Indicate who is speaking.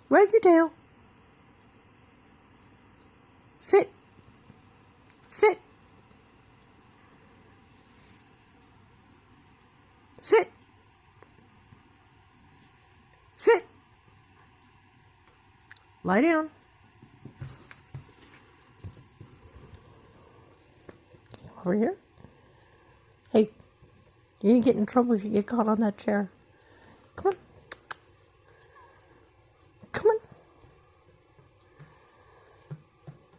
Speaker 1: Wag your tail. Sit. Sit. Sit. Sit. Lie down. Over here. Hey, you're going to get in trouble if you get caught on that chair.